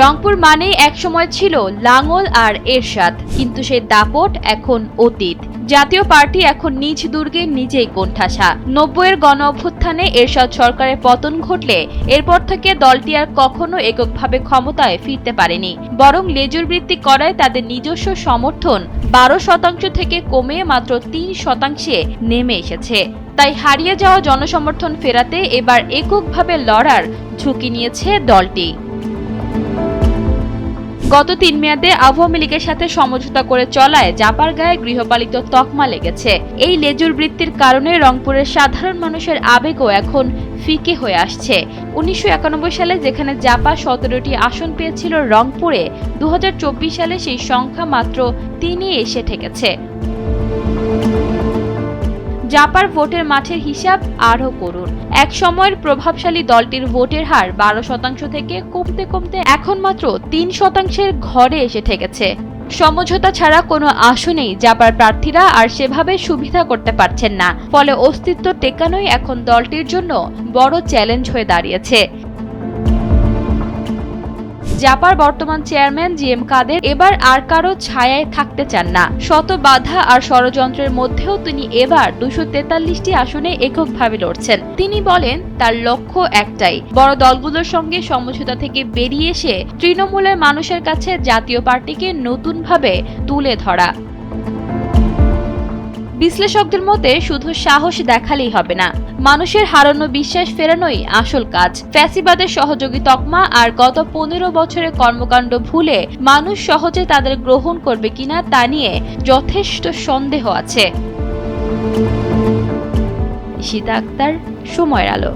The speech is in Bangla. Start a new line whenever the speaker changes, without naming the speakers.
রংপুর মানেই একসময় ছিল লাঙ্গল আর এরশাদ, কিন্তু সেই দাপট এখন অতীত। জাতীয় পার্টি এখন নিজ দুর্গে নিজেই কোণঠাসা। ৯০-এর গণ অভ্যুত্থানে এরশাদ সরকারের পতন ঘটলে এরপর থেকে দলটি আর কখনো এককভাবে ক্ষমতায় ফিরতে পারেনি, বরং লেজুর বৃত্তি করায় তাদের নিজস্ব সমর্থন ১২% থেকে কমে মাত্র ৩% নেমে এসেছে। তাই হারিয়ে যাওয়া জনসমর্থন ফেরাতে এবার এককভাবে লড়ার ঝুঁকি নিয়েছে দলটি। গত ৩ মেয়াদে আওয়ামী লীগের সাথে সমঝোতা করে চলায় জাপার গায়ে গৃহপালিত তকমা লেগেছে। এই লেজুর বৃত্তির কারণে রংপুরের সাধারণ মানুষের আবেগও এখন ফিকে হয়ে আসছে। ১৯৯১ সালে যেখানে জাপা ১৭টি আসন পেয়েছিল রংপুরে, ২০২৪ সালে সেই সংখ্যা মাত্র ৩ই এসে ঠেকেছে। জাপার ভোটের মাঠের হিসাব আরও করুন। এক সময়ের প্রভাবশালী দলটির ভোটের হার ১২% থেকে কমতে কমতে এখন মাত্র ৩%-এর ঘরে এসে ঠেকেছে। সমঝোতা ছাড়া কোনো আসনেই জাপার প্রার্থীরা আর সেভাবে সুবিধা করতে পারছেন না, ফলে অস্তিত্ব টেকানোই এখন দলটির জন্য বড় চ্যালেঞ্জ হয়ে দাঁড়িয়েছে। জাপার বর্তমান চেয়ারম্যান জি এম কাদের এবার আর কারো ছায়ায় থাকতে চান না। শত বাধা আর ষড়যন্ত্রের মধ্যেও তিনি এবার ২৪৩টি আসনে এককভাবে লড়ছেন। তিনি বলেন তার লক্ষ্য একটাই, বড় দলগুলোর সঙ্গে সমঝোতা থেকে বেরিয়ে এসে তৃণমূলের মানুষের কাছে জাতীয় পার্টিকে নতুনভাবে তুলে ধরা। বিশ্লেষকদের মতে শুধু সাহস দেখালেই হবে না, মানুষের হারানো বিশ্বাস ফেরানোই আসল কাজ। ফ্যাসিবাদের সহযোগী তকমা আর গত ১৫ বছরের কর্মকাণ্ড ভুলে মানুষ সহজে তাদের গ্রহণ করবে কিনা তা নিয়ে যথেষ্ট সন্দেহ আছে। ঈশিতা আক্তার, সময়ের আলো।